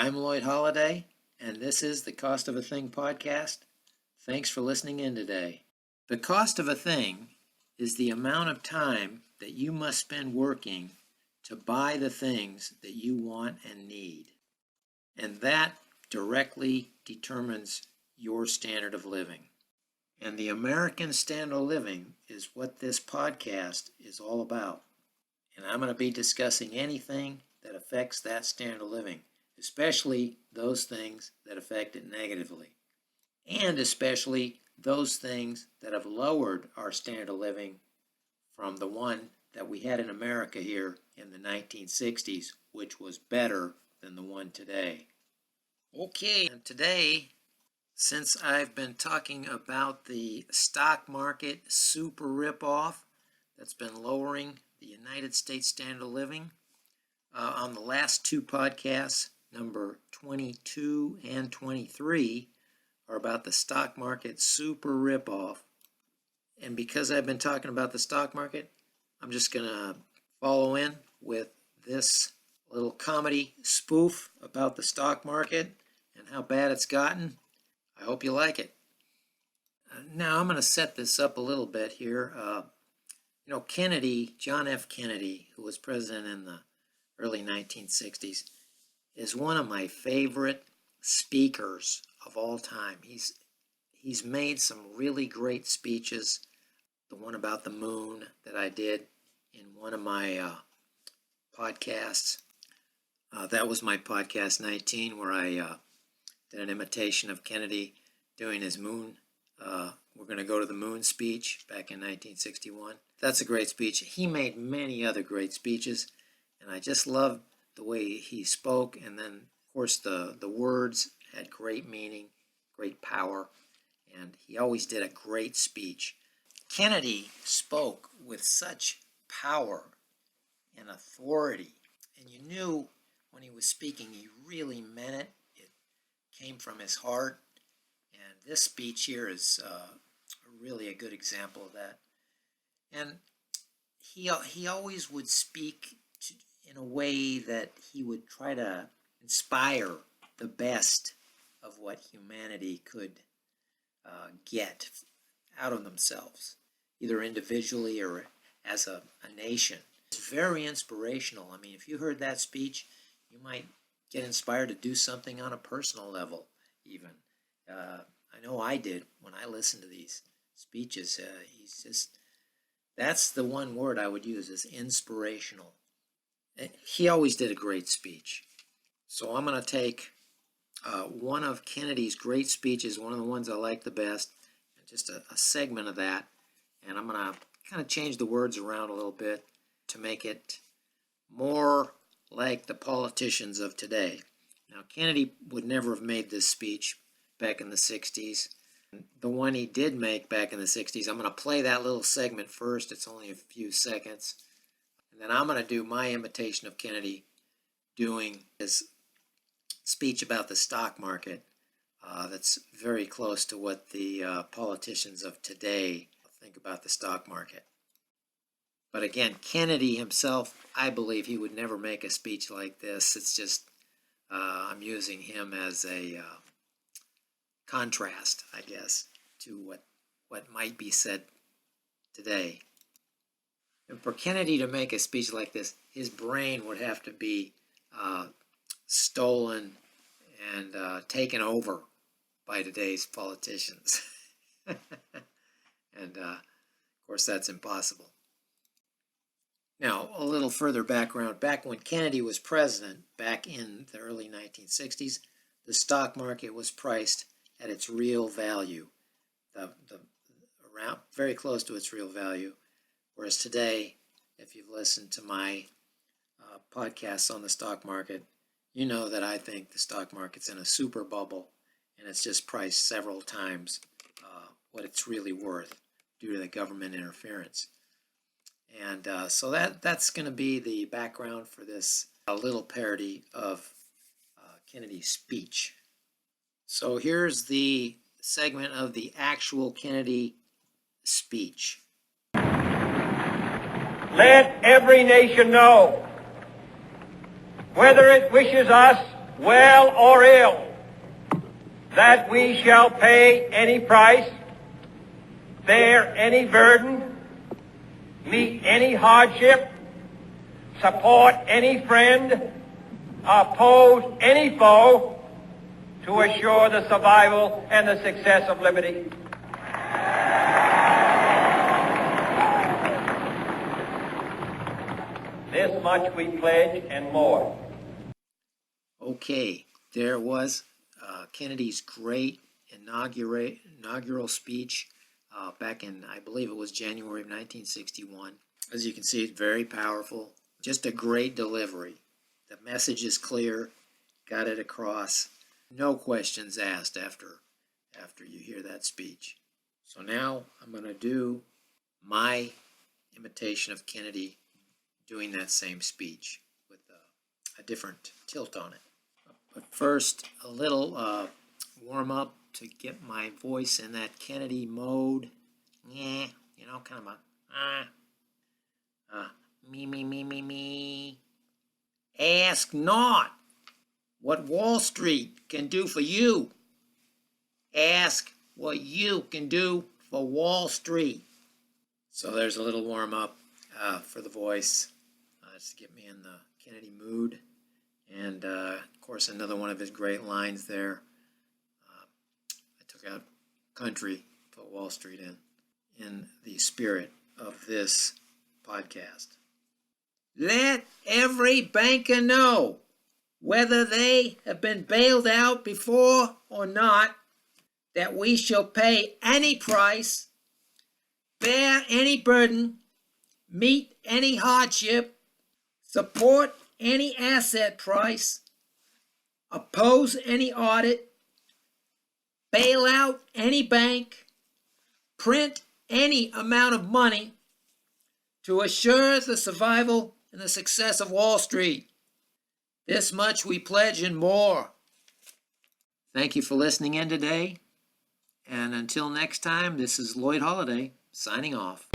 I'm Lloyd Holiday, and this is the Cost of a Thing podcast. Thanks for listening in today. The cost of a thing is the amount of time that you must spend working to buy the things that you want and need. And that directly determines your standard of living. And the American standard of living is what this podcast is all about. And I'm going to be discussing anything that affects that standard of living, especially those things that affect it negatively, and especially those things that have lowered our standard of living from the one that we had in America here in the 1960s, which was better than the one today. Okay, and today, since I've been talking about the stock market super ripoff that's been lowering the United States standard of living, on the last two podcasts, number 22 and 23, are about the stock market super ripoff. And because I've been talking about the stock market, I'm just going to follow in with this little comedy spoof about the stock market and how bad it's gotten. I hope you like it. Now I'm going to set this up a little bit here. Kennedy, John F. Kennedy, who was president in the early 1960s, is one of my favorite speakers of all time. He's made some really great speeches. The one about the moon that I did in one of my podcasts. That was my podcast 19, where I did an imitation of Kennedy doing his moon. We're going to go to the moon speech back in 1961. That's a great speech. He made many other great speeches, and I just loved the way he spoke. And then, of course, the words had great meaning, great power, and he always did a great speech. Kennedy spoke with such power and authority, and you knew when he was speaking he really meant it. It came from his heart, and this speech here is really a good example of that. And he always would speak in a way that he would try to inspire the best of what humanity could get out of themselves, either individually or as a nation. It's very inspirational. I mean, if you heard that speech, you might get inspired to do something on a personal level, even. I know I did when I listened to these speeches. That's the one word I would use, is inspirational. He always did a great speech. So I'm going to take one of Kennedy's great speeches, one of the ones I like the best, and just a segment of that, and I'm going to kind of change the words around a little bit to make it more like the politicians of today. Now, Kennedy would never have made this speech back in the 60s. The one he did make back in the 60s, I'm going to play that little segment first. It's only a few seconds. And then I'm going to do my imitation of Kennedy doing his speech about the stock market. That's very close to what the politicians of today think about the stock market. But again, Kennedy himself, I believe he would never make a speech like this. It's just, I'm using him as a contrast, I guess, to what might be said today. And for Kennedy to make a speech like this, his brain would have to be stolen and taken over by today's politicians. And of course, that's impossible. Now, a little further background. Back when Kennedy was president, back in the early 1960s, the stock market was priced at its real value, around very close to its real value. Whereas today, if you've listened to my podcasts on the stock market, you know that I think the stock market's in a super bubble, and it's just priced several times what it's really worth due to the government interference. And so that's going to be the background for this little parody of Kennedy's speech. So here's the segment of the actual Kennedy speech. Let every nation know, whether it wishes us well or ill, that we shall pay any price, bear any burden, meet any hardship, support any friend, oppose any foe, to assure the survival and the success of liberty. This much we pledge and more. Okay, there was Kennedy's great inaugural speech back in, I believe it was January of 1961. As you can see, it's very powerful. Just a great delivery. The message is clear, got it across. No questions asked after you hear that speech. So now I'm going to do my imitation of Kennedy doing that same speech with a different tilt on it. But first, a little warm up to get my voice in that Kennedy mode. Yeah, you know, kind of me. Ask not what Wall Street can do for you. Ask what you can do for Wall Street. So there's a little warm up for the voice, just to get me in the Kennedy mood. And of course, another one of his great lines there. I took out country, put Wall Street in the spirit of this podcast. Let every banker know, whether they have been bailed out before or not, that we shall pay any price, bear any burden, meet any hardship, support any asset price, oppose any audit, bail out any bank, print any amount of money to assure the survival and the success of Wall Street. This much we pledge and more. Thank you for listening in today. And until next time, this is Lloyd Holiday signing off.